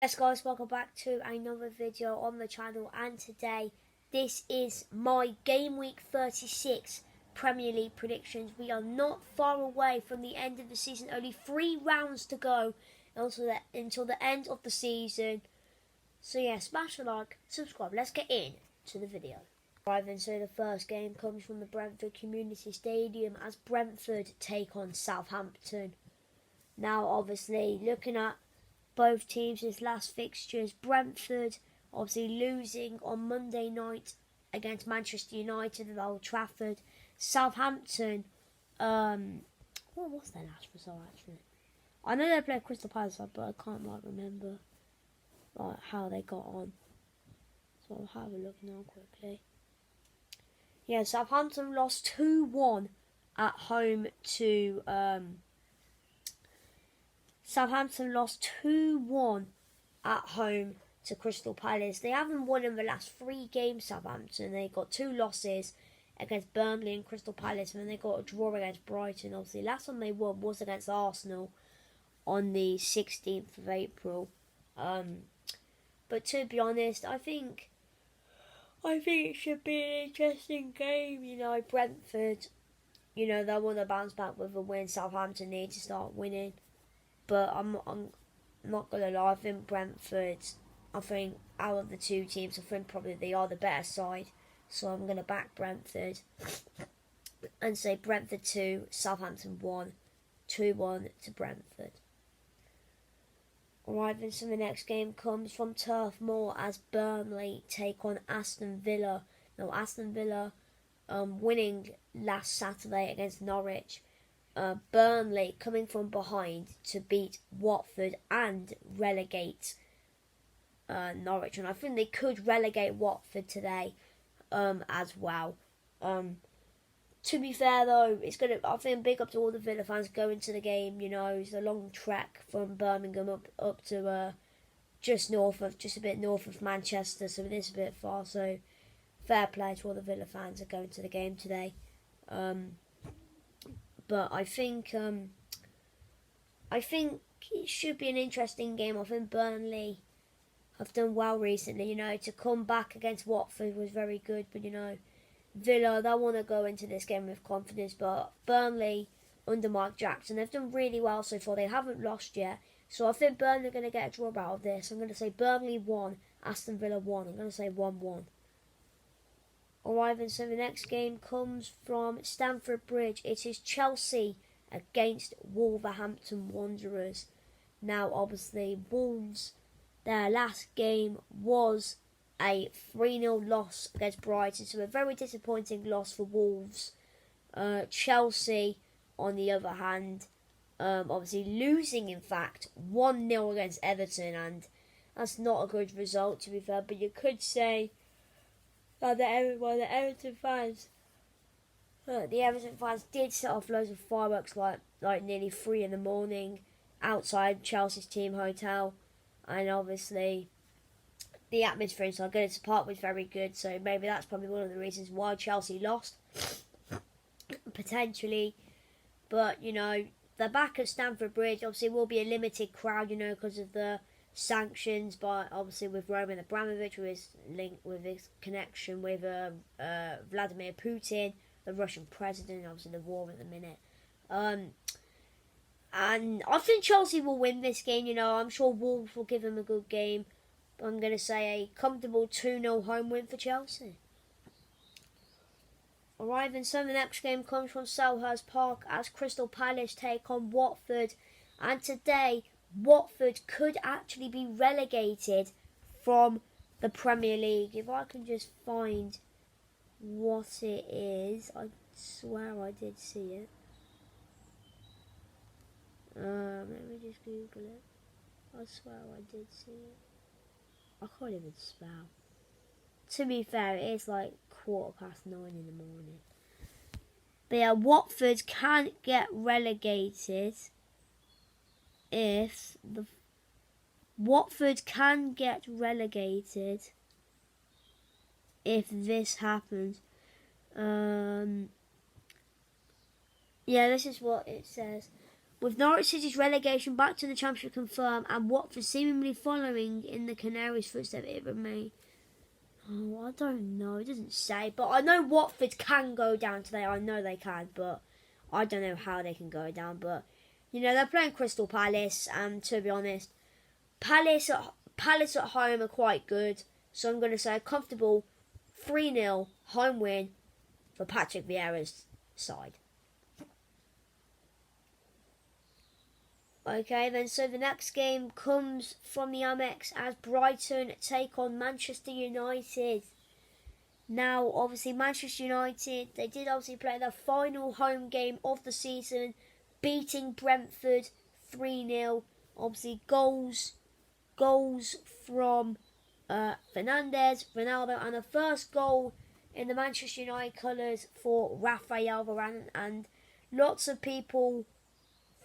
Yes guys, welcome back to another video on the channel, and today this is my game week 36 Premier League predictions. We are not far away from the end of the season, only 3 rounds to go until the end of the season. So yeah, smash a like, subscribe, let's get into the video. Right then, so the first game comes from the Brentford Community Stadium as Brentford take on Southampton. Now obviously looking at both teams' last fixtures, Brentford obviously losing on Monday night against Manchester United at Old Trafford. Southampton, what was their last result actually? I know they played Crystal Palace, but I can't remember how they got on. So I'll have a look now quickly. Yeah, Southampton lost 2-1 at home to Southampton lost 2-1 at home to Crystal Palace. They haven't won in the last 3 games, Southampton. They got 2 losses against Burnley and Crystal Palace, and then they got a draw against Brighton. Obviously, last time they won was against Arsenal on the 16th of April. But to be honest, I think it should be an interesting game. You know, Brentford, they want to bounce back with a win. Southampton need to start winning. But I'm not going to lie, I think Brentford, out of the 2 teams, I think probably they are the better side. So I'm going to back Brentford and say Brentford 2, Southampton 1, 2-1 to Brentford. Alright then, so the next game comes from Turf Moor as Burnley take on Aston Villa. Now Aston Villa winning last Saturday against Norwich. Burnley coming from behind to beat Watford and relegate Norwich, and I think they could relegate Watford today as well. To be fair though, I think big up to all the Villa fans going to the game. You know, it's a long trek from Birmingham up to just a bit north of Manchester, so it is a bit far. So fair play to all the Villa fans that are going to the game today. But I think it should be an interesting game. I think Burnley have done well recently. You know, to come back against Watford was very good. But you know, Villa, they want to go into this game with confidence. But Burnley under Mark Jackson, they've done really well so far. They haven't lost yet. So I think Burnley are going to get a draw out of this. I'm going to say Burnley 1, Aston Villa 1. I'm going to say 1-1. Alright then, so the next game comes from Stamford Bridge. It is Chelsea against Wolverhampton Wanderers. Now obviously Wolves, their last game was a 3-0 loss against Brighton, so a very disappointing loss for Wolves. Chelsea on the other hand, obviously losing in fact 1-0 against Everton, and that's not a good result to be fair, but you could say the Everton fans did set off loads of fireworks like nearly 3 in the morning outside Chelsea's team hotel, and obviously the atmosphere inside Goodison Park was very good, so maybe that's probably one of the reasons why Chelsea lost potentially. But you know, they're back at Stamford Bridge. Obviously will be a limited crowd, you know, because of the sanctions, but obviously with Roman Abramovich, with his connection with Vladimir Putin, the Russian president, obviously the war at the minute. And I think Chelsea will win this game. You know, I'm sure Wolves will give them a good game. But I'm going to say a comfortable 2-0 home win for Chelsea. Alright then, so the next game comes from Selhurst Park as Crystal Palace take on Watford. And today, Watford could actually be relegated from the Premier League. If I can just find what it is. I swear I did see it. Let me just Google it. I swear I did see it. I can't even spell. To be fair, it is like 9:15 in the morning. But yeah, Watford can't get relegated if this happens. Yeah, this is what it says. With Norwich City's relegation back to the Championship confirmed and Watford seemingly following in the Canaries' footsteps, it remains. Oh, I don't know. It doesn't say. But I know Watford can go down today. I know they can, but I don't know how they can go down. But, you know, they're playing Crystal Palace, and to be honest, Palace at home are quite good. So I'm going to say a comfortable 3-0 home win for Patrick Vieira's side. Okay, then so the next game comes from the Amex as Brighton take on Manchester United. Now, obviously, Manchester United, they did obviously play their final home game of the season, beating Brentford 3-0. Obviously, goals from Fernandes, Ronaldo, and the first goal in the Manchester United colours for Rafael Varane. And lots of people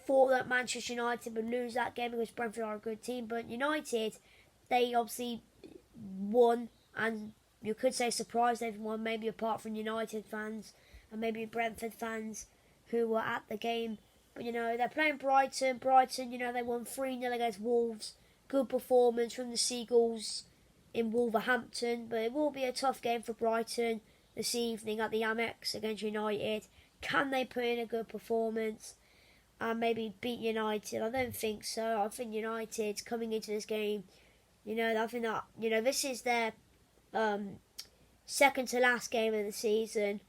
thought that Manchester United would lose that game because Brentford are a good team, but United, they obviously won, and you could say surprised everyone, maybe apart from United fans and maybe Brentford fans who were at the game. But, you know, they're playing Brighton. Brighton, you know, they won 3-0 against Wolves. Good performance from the Seagulls in Wolverhampton, but it will be a tough game for Brighton this evening at the Amex against United. Can they put in a good performance and maybe beat United? I don't think so. I think United's coming into this game, you know, I think that, you know, this is their second to last game of the season.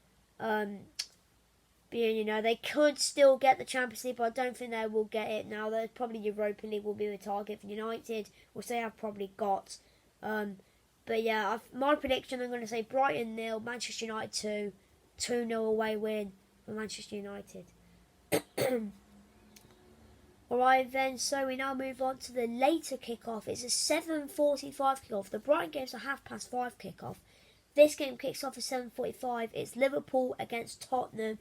Being, you know, they could still get the Champions League, but I don't think they will get it now. There's probably Europa League will be the target for United, which they have probably got. But yeah, my prediction, I'm going to say Brighton 0, Manchester United 2-0 away win for Manchester United. Alright then, so we now move on to the later kickoff. It's a 7:45 kickoff. The Brighton game's a 5:30 kickoff. This game kicks off at 7:45. It's Liverpool against Tottenham.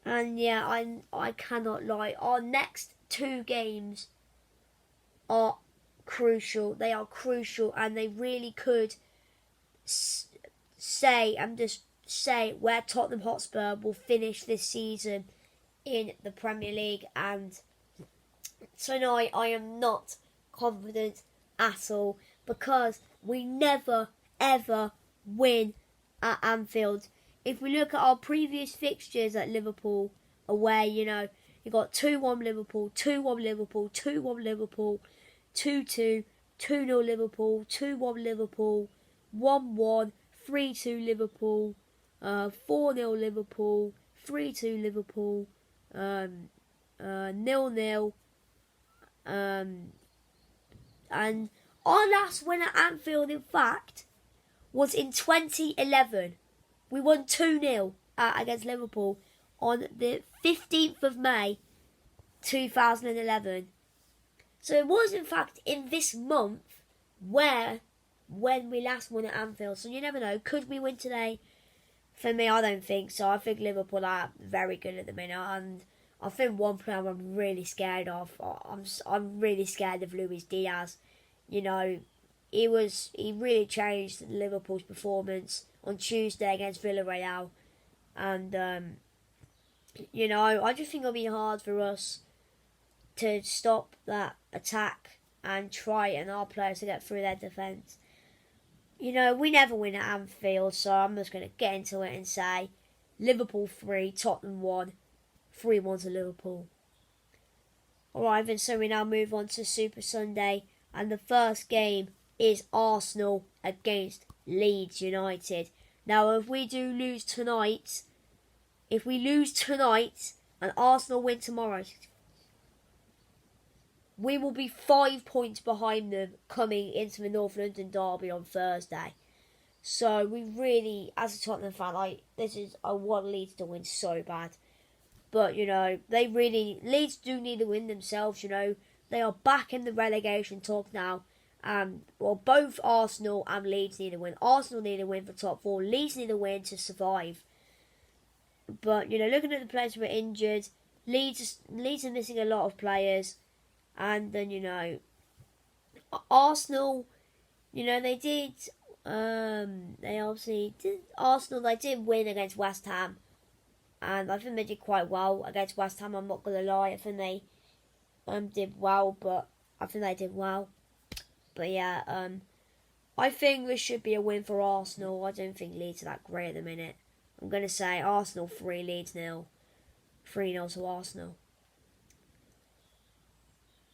And yeah, I cannot lie. Our next two games are crucial. They are crucial, and they really could say where Tottenham Hotspur will finish this season in the Premier League. And tonight I am not confident at all, because we never ever win at Anfield. If we look at our previous fixtures at Liverpool away, you know, you got 2-1 Liverpool, 2-1 Liverpool, 2-1 Liverpool, 2-2, 2-0 Liverpool, 2-1 Liverpool, 1-1, 3-2 Liverpool, 4-0 Liverpool, 3-2 Liverpool, 0-0. And our last win at Anfield, in fact, was in 2011. We won 2-0 against Liverpool on the 15th of May 2011. So it was, in fact, in this month when we last won at Anfield. So you never know. Could we win today? For me, I don't think so. I think Liverpool are very good at the minute, and I think one player I'm really scared of. I'm really scared of Luis Diaz. You know, he really changed Liverpool's performance on Tuesday against Villarreal, and you know, I just think it'll be hard for us to stop that attack and our players to get through their defence. You know, we never win at Anfield, so I'm just going to get into it and say Liverpool 3, Tottenham 1, 3-1 to Liverpool. Alright then, so we now move on to Super Sunday, and the first game is Arsenal against Leeds United. Now, if we lose tonight and Arsenal win tomorrow, we will be 5 points behind them coming into the North London derby on Thursday. So we really, as a Tottenham fan, I want Leeds to win so bad. But, you know, Leeds do need to win themselves, you know. They are back in the relegation talk now. Well, both Arsenal and Leeds need a win. Arsenal need a win for top 4. Leeds need a win to survive. But, you know, looking at the players who are injured, Leeds are missing a lot of players. And then, you know, Arsenal, you know, they did win against West Ham. and I think they did quite well against West Ham. I'm not gonna lie, I think they did well, but I think they did well. But yeah, I think this should be a win for Arsenal. I don't think Leeds are that great at the minute. I'm gonna say Arsenal 3, Leeds 0, 3-0 to Arsenal.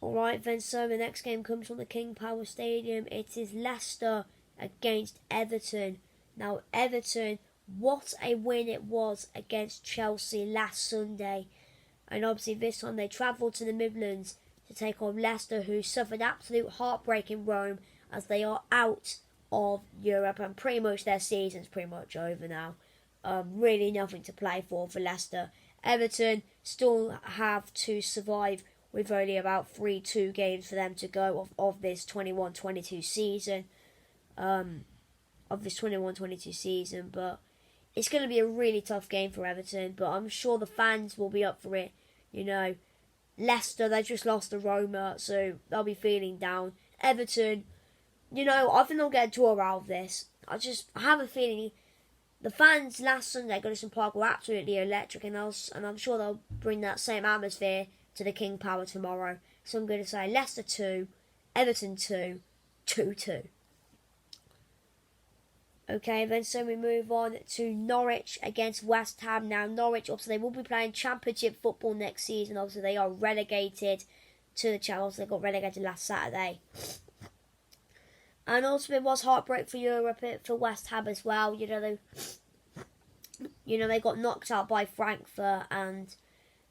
Alright then, so the next game comes from the King Power Stadium. It is Leicester against Everton. Now Everton, what a win it was against Chelsea last Sunday. And obviously this time they travelled to the Midlands to take on Leicester, who suffered absolute heartbreak in Rome as they are out of Europe and pretty much their season's pretty much over now. Really nothing to play for Leicester. Everton still have to survive with only about 3-2 games for them to go of this 21-22 season. But it's going to be a really tough game for Everton, but I'm sure the fans will be up for it. You know, Leicester, they just lost to Roma, so they'll be feeling down. Everton, you know, I think they'll get a draw out of this. I have a feeling the fans last Sunday at Goodison Park were absolutely electric, and I'm sure they'll bring that same atmosphere to the King Power tomorrow. So I'm going to say Leicester 2, Everton 2, 2-2. Okay, then so we move on to Norwich against West Ham. Now Norwich, obviously they will be playing Championship football next season. Obviously they are relegated to the Channel. They got relegated last Saturday. And also it was heartbreak for Europe for West Ham as well. You know they got knocked out by Frankfurt, and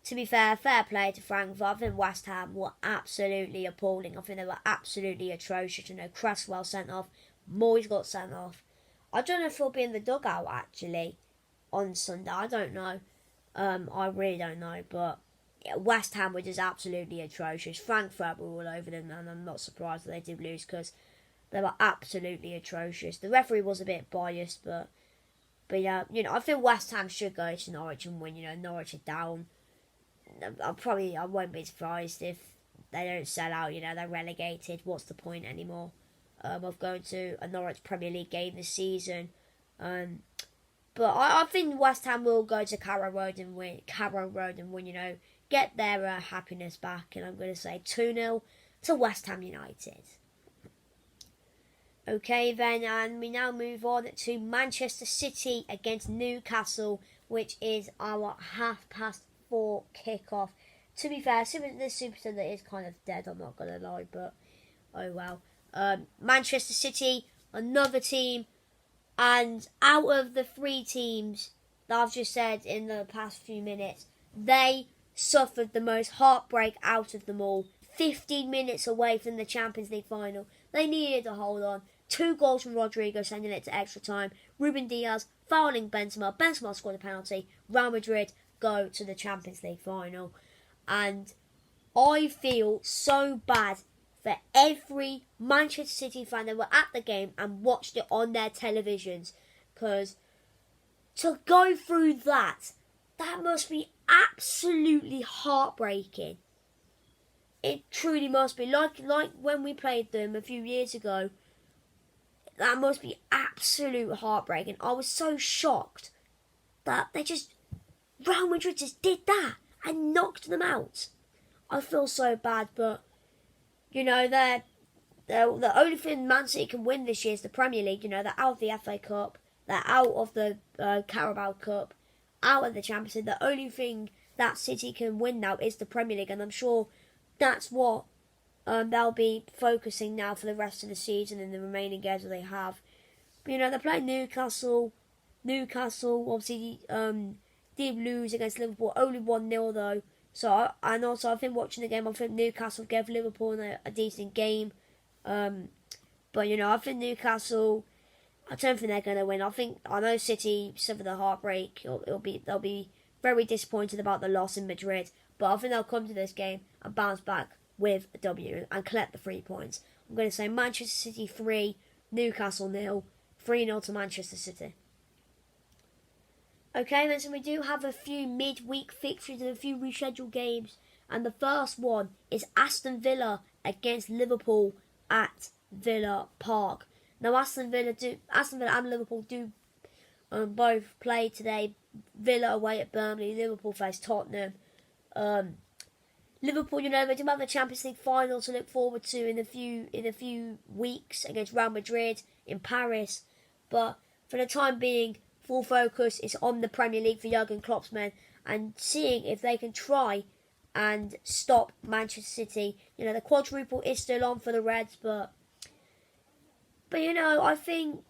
to be fair play to Frankfurt. I think West Ham were absolutely appalling. I think they were absolutely atrocious. You know, Cresswell sent off, Moyes got sent off. I don't know if he'll be in the dugout actually on Sunday. I don't know. I really don't know. But West Ham were just absolutely atrocious. Frankfurt were all over them, and I'm not surprised that they did lose because they were absolutely atrocious. The referee was a bit biased, but yeah, you know, I think West Ham should go to Norwich and win. You know, Norwich are down. I won't be surprised if they don't sell out. You know, they're relegated. What's the point anymore of going to a Norwich Premier League game this season? But I think West Ham will go to Carrow Road and win. You know, get their happiness back. And I'm going to say 2-0 to West Ham United. Okay then, and we now move on to Manchester City against Newcastle, which is our 4:30 kickoff. To be fair, the Super Sunday is kind of dead, I'm not going to lie, but oh well. Manchester City, another team, and out of the 3 teams that I've just said in the past few minutes, they suffered the most heartbreak out of them all. 15 minutes away from the Champions League final. They needed to hold on. 2 goals from Rodrigo, sending it to extra time. Ruben Diaz fouling Benzema. Benzema scored a penalty. Real Madrid go to the Champions League final. And I feel so bad for every Manchester City fan that were at the game and watched it on their televisions. Because to go through that must be absolutely heartbreaking. It truly must be. Like when we played them a few years ago, that must be absolute heartbreaking. I was so shocked that Real Madrid just did that and knocked them out. I feel so bad, but you know, the only thing Man City can win this year is the Premier League. You know, they're out of the FA Cup, they're out of the Carabao Cup, out of the Champions League. The only thing that City can win now is the Premier League, and I'm sure that's what they'll be focusing now for the rest of the season and the remaining games that they have. But you know, they're playing Newcastle. Newcastle obviously did lose against Liverpool, only 1-0 though. So I think watching the game, I think Newcastle gave Liverpool a decent game. But you know, I think Newcastle, I don't think they're going to win. I know City suffered the heartbreak. They'll be very disappointed about the loss in Madrid. But I think they'll come to this game and bounce back with a W and collect the 3 points. I'm going to say Manchester City 3, Newcastle 0, 3-0 to Manchester City. Okay, then so we do have a few midweek fixtures and a few rescheduled games. And the first one is Aston Villa against Liverpool at Villa Park. Now Aston Villa and Liverpool do both play today. Villa away at Burnley. Liverpool face Tottenham. Liverpool, you know, they do have the Champions League final to look forward to in a few weeks against Real Madrid in Paris. But for the time being, full focus is on the Premier League for Jurgen Klopp's men and seeing if they can try and stop Manchester City. You know, the quadruple is still on for the Reds, but you know, I think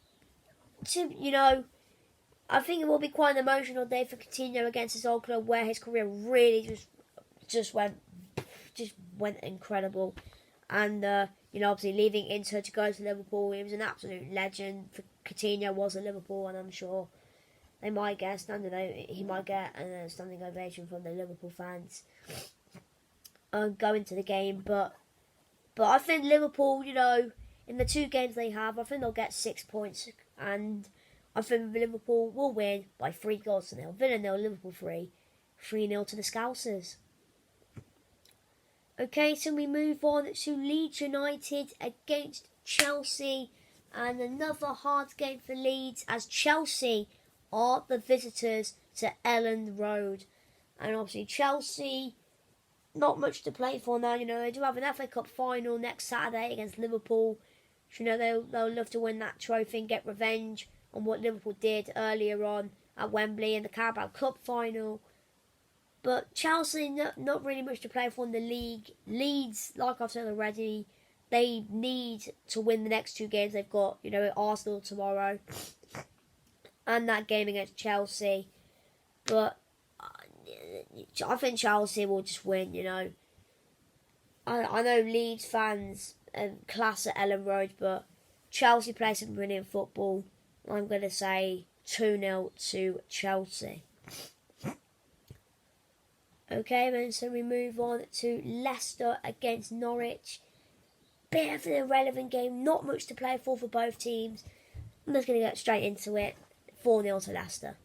it will be quite an emotional day for Coutinho against his old club, where his career really just went incredible. And you know, obviously leaving Inter to go to Liverpool, he was an absolute legend. For Coutinho was at Liverpool, and I'm sure they might get he might get a standing ovation from the Liverpool fans going to the game. But I think Liverpool, you know, in the 2 games they have, I think they'll get 6 points, and I think Liverpool will win by 3-0. Villa 0, Liverpool 3-0 to the Scousers. Okay, so we move on to Leeds United against Chelsea, and another hard game for Leeds as Chelsea are the visitors to Elland Road. And obviously Chelsea, not much to play for now. You know, they do have an FA Cup final next Saturday against Liverpool. So, you know, they'll love to win that trophy and get revenge on what Liverpool did earlier on at Wembley in the Carabao Cup final. But Chelsea, not really much to play for in the league. Leeds, like I've said already, they need to win the next 2 games they've got. You know, Arsenal tomorrow and that game against Chelsea. But I think Chelsea will just win, you know. I know Leeds fans class at Elland Road, but Chelsea play some brilliant football. I'm going to say 2-0 to Chelsea. Okay, then so we move on to Leicester against Norwich. Bit of an irrelevant game, not much to play for both teams. I'm just going to get straight into it. 4-0 to Leicester.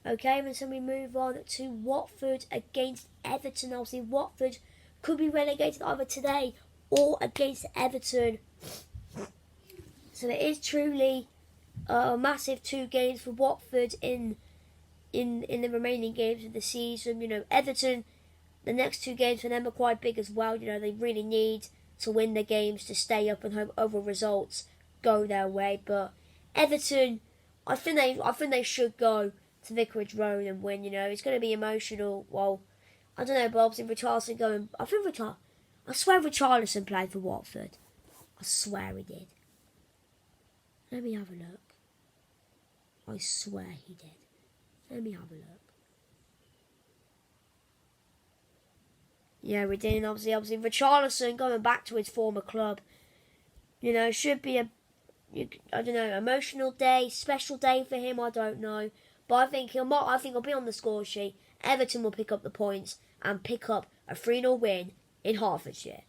Okay, then so we move on to Watford against Everton. Obviously, Watford could be relegated either today or against Everton. So it is truly a massive 2 games for Watford in the remaining games of the season. You know, Everton, the next 2 games for them are quite big as well. You know, they really need to win the games to stay up and hope other results go their way. But Everton, I think they should go to Vicarage Road and win. You know, it's going to be emotional. Well, I don't know, but obviously Richarlison going. I swear Richarlison played for Watford. I swear he did. Let me have a look. I swear he did. Let me have a look. Yeah, we did. Obviously, Richarlison going back to his former club. You know, should be emotional day, special day for him. I don't know, but I think he'll be on the score sheet. Everton will pick up the points and pick up a 3-0 win in Hertfordshire.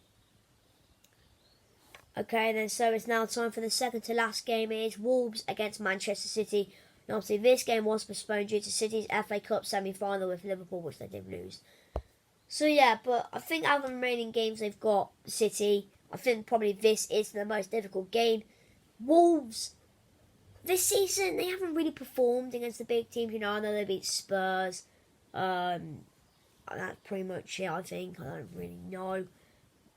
Okay, then so it's now time for the second to last game. It is Wolves against Manchester City. And obviously, this game was postponed due to City's FA Cup semi-final with Liverpool, which they did lose. So yeah, but I think out of the remaining games they've got, City, I think probably this is the most difficult game. Wolves, this season, they haven't really performed against the big teams. You know, I know they beat Spurs. That's pretty much it, I think. I don't really know.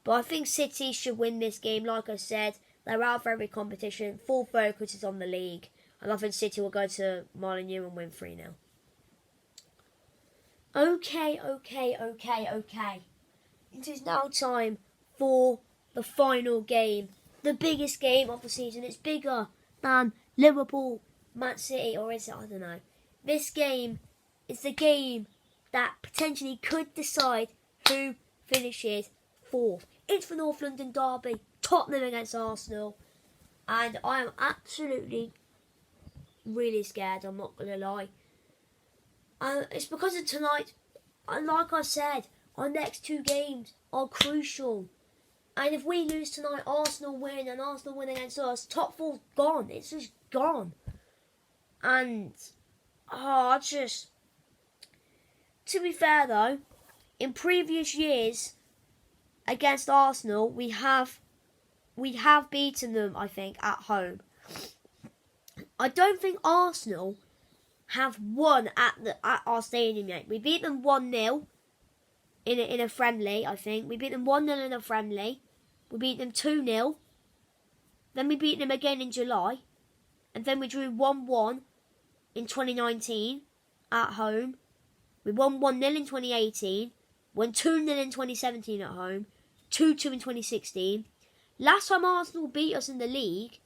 But I think City should win this game. Like I said, they're out for every competition. Full focus is on the league. And I think City will go to Molineux and win 3-0. Okay. It is now time for the final game. The biggest game of the season. It's bigger than Liverpool, Man City, or is it? I don't know. This game is the game that potentially could decide who finishes 4th. It's the North London derby. Tottenham against Arsenal. And I am absolutely really scared, I'm not going to lie. It's because of tonight. And like I said, our next 2 games are crucial. And if we lose tonight, Arsenal win, and Arsenal win against us, top 4's gone. It's just gone. And, to be fair though, in previous years against Arsenal, we have beaten them, I think, at home. I don't think Arsenal have won at our stadium yet. We beat them 1-0 in a friendly, I think. We beat them 1-0 in a friendly. We beat them 2-0. Then we beat them again in July. And then we drew 1-1 in 2019 at home. We won 1-0 in 2018. Won 2-0 in 2017 at home. 2-2 in 2016. Last time Arsenal beat us in the league,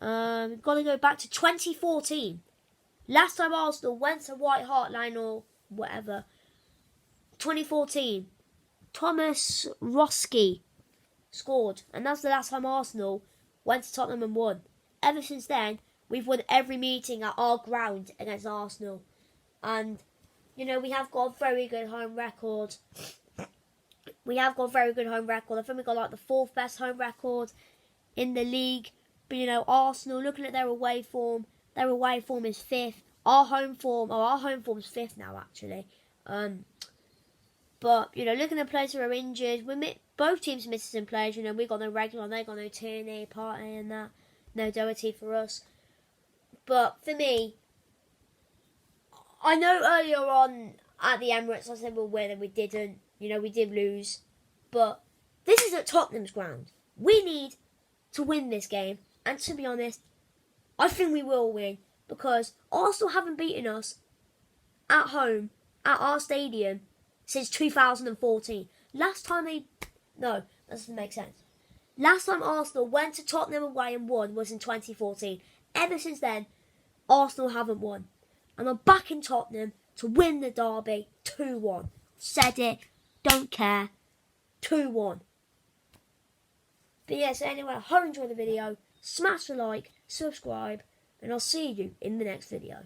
we've got to go back to 2014. Last time Arsenal went to White Hart Lane or whatever, 2014, Thomas Roski scored. And that's the last time Arsenal went to Tottenham and won. Ever since then, we've won every meeting at our ground against Arsenal. And, you know, we have got a very good home record. I think we got like the 4th best home record in the league. But, you know, Arsenal, looking at their away form is 5th. Our home form's 5th now, actually. But, you know, looking at players who are injured, both teams missing some players. You know, we got no regular, they got no Tierney, Partey and that. No Doherty for us. But for me, I know earlier on at the Emirates I said we'll win and we didn't. You know, we did lose. But this is at Tottenham's ground. We need to win this game. And to be honest, I think we will win. Because Arsenal haven't beaten us at home, at our stadium, since 2014. No, that doesn't make sense. Last time Arsenal went to Tottenham away and won was in 2014. Ever since then, Arsenal haven't won. And I'm back in Tottenham to win the derby 2-1. Said it, don't care. 2-1. But yeah, so anyway, I hope you enjoyed the video. Smash the like, subscribe, and I'll see you in the next video.